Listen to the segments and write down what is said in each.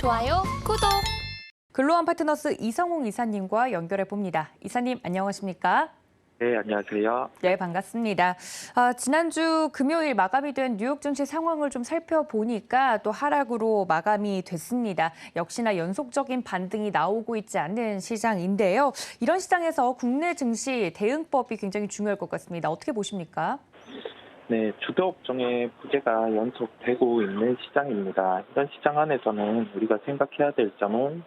좋아요, 구독. 글로원 파트너스 이성웅 이사님과 연결해 봅니다. 이사님 안녕하십니까? 네, 안녕하세요. 네, 반갑습니다. 지난주 금요일 마감이 된 뉴욕 증시 상황을 좀 살펴보니까 또 하락으로 마감이 됐습니다. 역시나 연속적인 반등이 나오고 있지 않는 시장인데요. 이런 시장에서 국내 증시 대응법이 굉장히 중요할 것 같습니다. 어떻게 보십니까? 네, 주도 업종의 부재가 연속되고 있는 시장입니다. 이런 시장 안에서는 우리가 생각해야 될 점은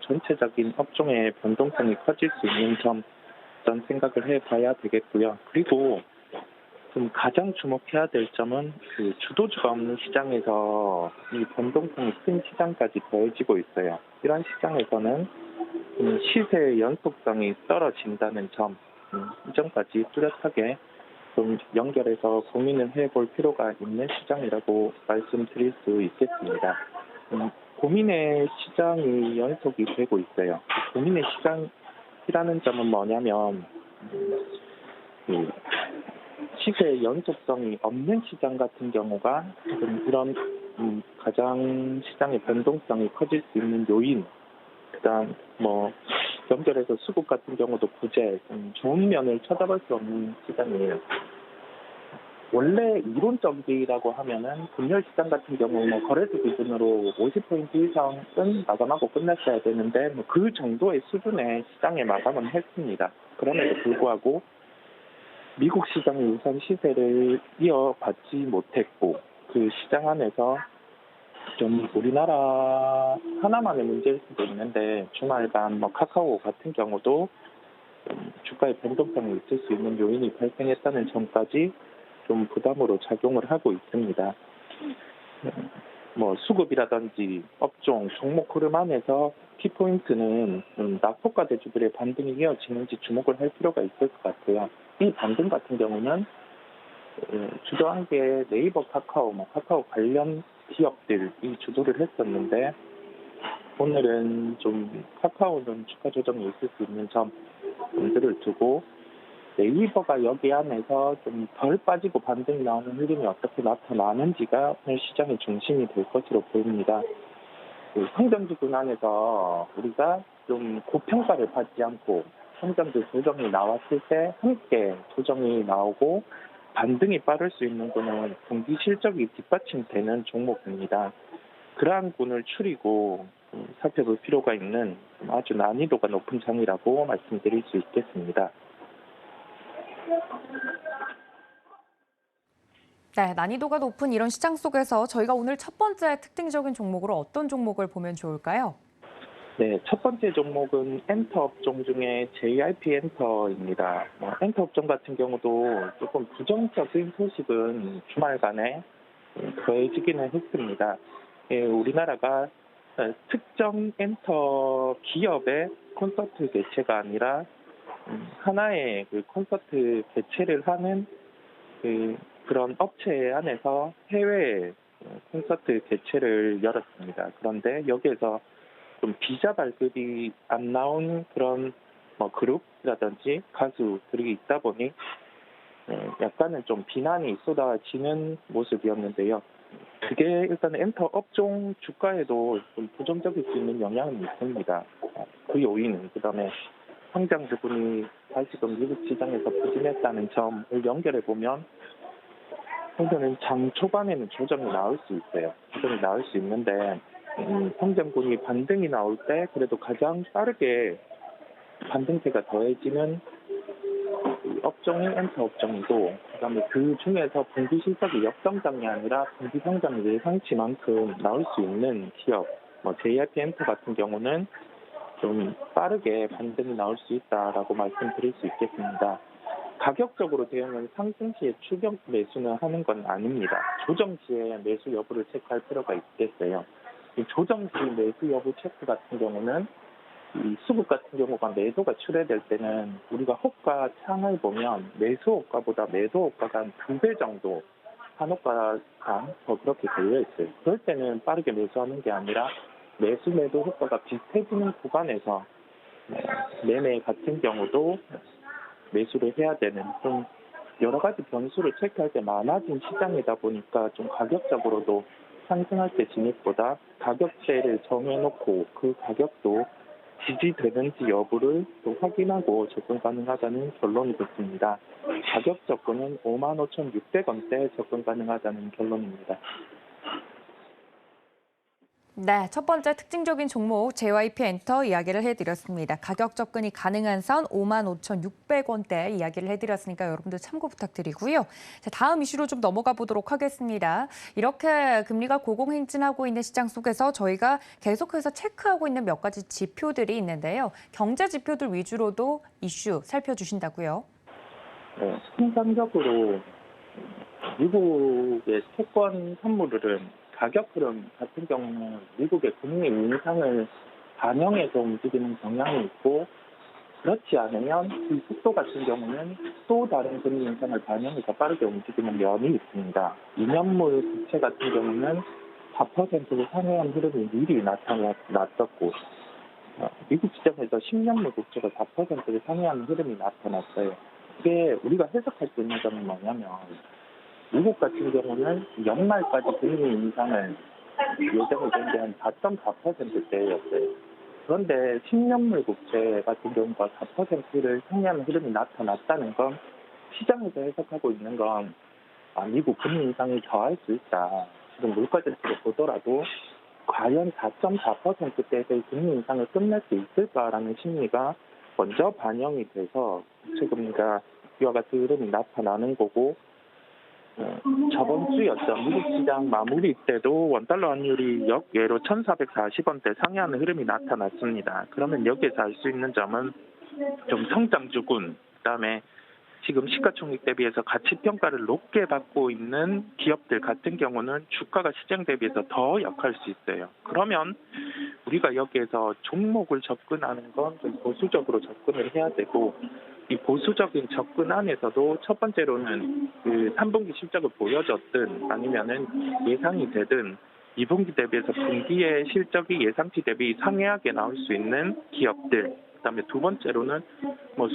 전체적인 업종의 변동성이 커질 수 있는 점, 어떤 생각을 해봐야 되겠고요. 그리고 가장 주목해야 될 점은 주도주가 없는 시장에서 이 변동성이 큰 시장까지 더해지고 있어요. 이런 시장에서는 시세의 연속성이 떨어진다는 점, 이 점까지 뚜렷하게 좀 연결해서 고민을 해볼 필요가 있는 시장이라고 말씀드릴 수 있겠습니다. 고민의 시장이 연속이 되고 있어요. 고민의 시장이라는 점은 뭐냐면 시세의 연속성이 없는 시장 같은 경우가 이런 가장 시장의 변동성이 커질 수 있는 요인, 그다음 연결해서 수급 같은 경우도 부재, 좋은 면을 쳐다볼 수 없는 시장이에요. 원래 이론적이라고 하면은 금요일 시장 같은 경우 거래소 기준으로 50포인트 이상은 마감하고 끝났어야 되는데 그 정도의 수준의 시장에 마감은 했습니다. 그럼에도 불구하고 미국 시장이 우선 시세를 이어받지 못했고 그 시장 안에서 좀 우리나라 하나만의 문제일 수도 있는데 주말간 카카오 같은 경우도 주가의 변동성이 있을 수 있는 요인이 발생했다는 점까지 좀 부담으로 작용을 하고 있습니다. 수급이라든지 업종, 종목 흐름 안에서 키포인트는 낙폭과 대주들의 반등이 이어지는지 주목을 할 필요가 있을 것 같아요. 이 반등 같은 경우는 주도한 게 네이버, 카카오 관련 기업들이 주도를 했었는데 오늘은 좀 카카오는 주가 조정이 있을 수 있는 점들을 두고 네이버가 여기 안에서 좀 덜 빠지고 반등이 나오는 흐름이 어떻게 나타나는지가 오늘 시장의 중심이 될 것으로 보입니다. 성장주군 안에서 우리가 좀 고평가를 받지 않고 성장주 조정이 나왔을 때 함께 조정이 나오고 반등이 빠를 수 있는 거는 경기 실적이 뒷받침되는 종목입니다. 그러한 군을 추리고 살펴볼 필요가 있는 아주 난이도가 높은 장이라고 말씀드릴 수 있겠습니다. 네, 난이도가 높은 이런 시장 속에서 저희가 오늘 첫 번째 특징적인 종목으로 어떤 종목을 보면 좋을까요? 네, 첫 번째 종목은 엔터 업종 중에 JRP 엔터입니다. 엔터 업종 같은 경우도 조금 부정적인 소식은 주말간에 더해지기는 했습니다. 우리나라가 특정 엔터 기업의 콘서트 개최가 아니라 하나의 콘서트 개최를 하는 그런 업체 안에서 해외 콘서트 개최를 열었습니다. 그런데 여기에서 좀 비자 발급이 안 나온 그런 그룹이라든지 가수들이 있다 보니 약간은 좀 비난이 쏟아지는 모습이었는데요. 그게 일단 엔터 업종 주가에도 좀 부정적일 수 있는 영향은 있습니다. 그 요인은 그다음에 성장 부분이 다시금 미국 시장에서 부진했다는 점을 연결해 보면 성장은 장 초반에는 조정이 나올 수 있어요. 조정이 나올 수 있는데 성장분이 반등이 나올 때 그래도 가장 빠르게 반등세가 더해지는 업종이 엔터 업종이고 그다음에 그 중에서 분기 실적이 역성장이 아니라 분기 성장이 예상치만큼 나올 수 있는 기업, JRP 엔터 같은 경우는 좀 빠르게 반등이 나올 수 있다라고 말씀드릴 수 있겠습니다. 가격적으로 대응은 상승 시에 추격 매수는 하는 건 아닙니다. 조정 시에 매수 여부를 체크할 필요가 있겠어요. 이 조정 시 매수 여부 체크 같은 경우는 이 수급 같은 경우가 매도가 출회될 때는 우리가 호가 창을 보면 매수 호가보다 매도 호가가 한 2배 정도 한호가가 더 그렇게 걸려 있어요. 그럴 때는 빠르게 매수하는 게 아니라 매수 매도 효과가 비슷해지는 구간에서 매매 같은 경우도 매수를 해야 되는 좀 여러 가지 변수를 체크할 때 많아진 시장이다 보니까 좀 가격적으로도 상승할 때 진입보다 가격대를 정해놓고 그 가격도 지지되는지 여부를 또 확인하고 접근 가능하다는 결론이 됐습니다. 가격 접근은 55,600원대 접근 가능하다는 결론입니다. 네, 첫 번째 특징적인 종목 JYP 엔터 이야기를 해드렸습니다. 가격 접근이 가능한 선 55,600원대 이야기를 해드렸으니까 여러분들 참고 부탁드리고요. 자, 다음 이슈로 좀 넘어가 보도록 하겠습니다. 이렇게 금리가 고공행진하고 있는 시장 속에서 저희가 계속해서 체크하고 있는 몇 가지 지표들이 있는데요. 경제 지표들 위주로도 이슈 살펴주신다고요? 네, 통상적으로 미국의 채권 선물은 가격 흐름 같은 경우는 미국의 금리 인상을 반영해서 움직이는 경향이 있고 그렇지 않으면 이 속도 같은 경우는 또 다른 금리 인상을 반영해서 빠르게 움직이는 면이 있습니다. 2년물 국채 같은 경우는 4%로 상회한 흐름이 미리 나타났었고 미국 시장에서 10년물 국채가 4%를 상회하는 흐름이 나타났어요. 이게 우리가 해석할 수 있는 점은 뭐냐면 미국 같은 경우는 연말까지 금리 인상을 예정이 된 게 한 4.4%대였어요. 그런데 10년물 국채 같은 경우가 4%를 상회하는 흐름이 나타났다는 건 시장에서 해석하고 있는 건 미국 금리 인상이 더할 수 있다. 지금 물가지수로 보더라도 과연 4.4%대에서의 금리 인상을 끝낼 수 있을까라는 심리가 먼저 반영이 돼서 국채 금리가 이와 같은 흐름이 나타나는 거고 저번 주였죠. 미국 시장 마무리 때도 원달러 환율이 역외로 1,440원대 상회하는 흐름이 나타났습니다. 그러면 여기에서 알 수 있는 점은 좀 성장주군, 그다음에 지금 시가총액 대비해서 가치 평가를 높게 받고 있는 기업들 같은 경우는 주가가 시장 대비해서 더 약할 수 있어요. 그러면 우리가 여기에서 종목을 접근하는 건 좀 보수적으로 접근을 해야 되고 이 보수적인 접근 안에서도 첫 번째로는 그 3분기 실적을 보여줬든 아니면은 예상이 되든 2분기 대비해서 분기의 실적이 예상치 대비 상회하게 나올 수 있는 기업들, 그다음에 두 번째로는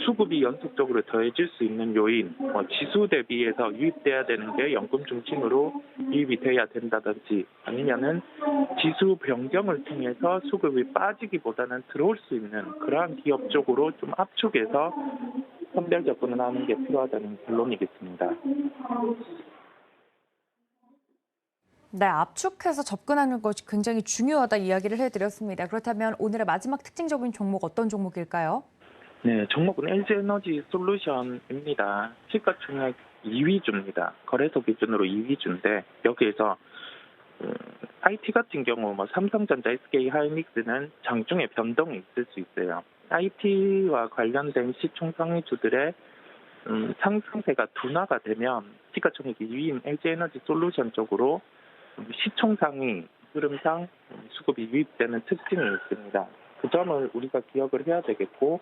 수급이 연속적으로 더해질 수 있는 요인, 지수 대비해서 유입돼야 되는 게 연금 중심으로 유입이 돼야 된다든지 아니면은 지수 변경을 통해서 수급이 빠지기보다는 들어올 수 있는 그러한 기업 쪽으로 좀 압축해서 선별 접근을 하는 게 필요하다는 결론이겠습니다. 네, 압축해서 접근하는 것이 굉장히 중요하다 이야기를 해드렸습니다. 그렇다면 오늘의 마지막 특징적인 종목 어떤 종목일까요? 네, 종목은 LG에너지 솔루션입니다. 시가총액 2위주입니다. 거래소 기준으로 2위주인데 여기에서 IT 같은 경우 삼성전자, SK하이닉스는 장중에 변동이 있을 수 있어요. IT와 관련된 시총상위주들의 상승세가 둔화가 되면 시가총액 2위인 LG에너지 솔루션 쪽으로 시총상위 흐름상 수급이 유입되는 특징이 있습니다. 그 점을 우리가 기억을 해야 되겠고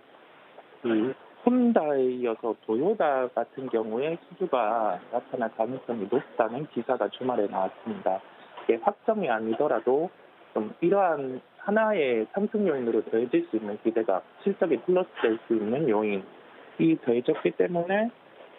혼다에 이어서 도요타 같은 경우에 수주가 나타날 가능성이 높다는 기사가 주말에 나왔습니다. 이게 확정이 아니더라도 좀 이러한 하나의 상승 요인으로 더해질 수 있는 기대가 실적이 플러스 될 수 있는 요인이 더해졌기 때문에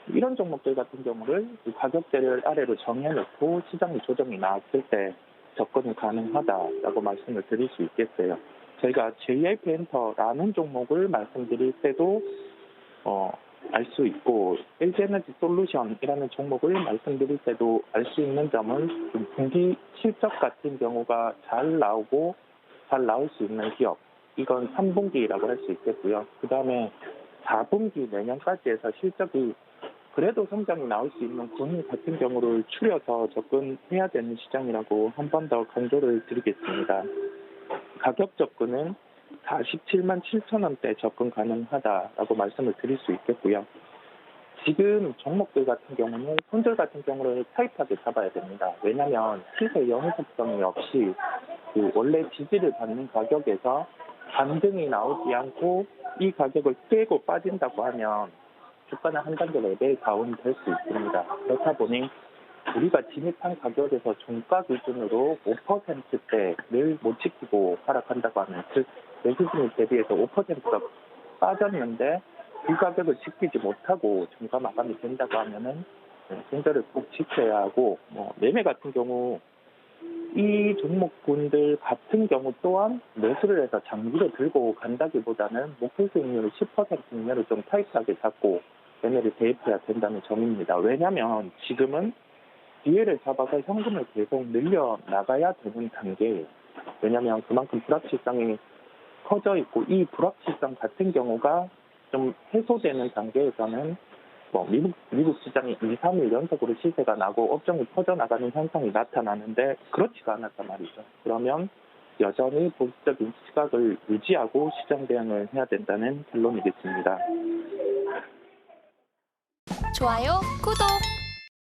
이런 종목들 같은 경우를 가격대를 아래로 정해놓고 시장의 조정이 나왔을 때 접근이 가능하다라고 말씀을 드릴 수 있겠어요. 저희가 JYP 엔터라는 종목을 말씀드릴 때도 알 수 있고 LG에너지 솔루션이라는 종목을 말씀드릴 때도 알 수 있는 점은 분기 실적 같은 경우가 잘 나오고 잘 나올 수 있는 기업, 이건 3분기라고 할 수 있겠고요. 그 다음에 4분기 내년까지 해서 실적이 그래도 성장이 나올 수 있는 군 같은 경우를 추려서 접근해야 되는 시장이라고 한 번 더 강조를 드리겠습니다. 가격 접근은 47만 7천 원대 접근 가능하다라고 말씀을 드릴 수 있겠고요. 지금 종목들 같은 경우는 손절 같은 경우를 타이트하게 잡아야 됩니다. 왜냐하면 시세 연속성이 없이 원래 지지를 받는 가격에서 반등이 나오지 않고 이 가격을 깨고 빠진다고 하면 주가는 한 단계 레벨 다운이 될 수 있습니다. 그렇다 보니 우리가 진입한 가격에서 종가 기준으로 5%대를 못 지키고 하락한다고 하면 즉 매수진입 대비해서 5%가 빠졌는데 그 가격을 지키지 못하고 종가 마감이 된다고 하면은 손절을 꼭 지켜야 하고 매매 같은 경우 이 종목군들 같은 경우 또한 매수를 해서 장기로 들고 간다기보다는 목표 수익률을 10% 이내로 좀 타이트하게 잡고 매매를 대입해야 된다는 점입니다. 왜냐하면 지금은 기회를 잡아서 현금을 계속 늘려나가야 되는 단계예요. 왜냐하면 그만큼 불확실성이 커져 있고 이 불확실성 같은 경우가 좀 해소되는 단계에서는 미국 시장이 2, 3일 연속으로 시세가 나고 업종이 퍼져나가는 현상이 나타나는데 그렇지가 않았단 말이죠. 그러면 여전히 보수적인 시각을 유지하고 시장 대응을 해야 된다는 결론이겠습니다. 좋아요, 구독!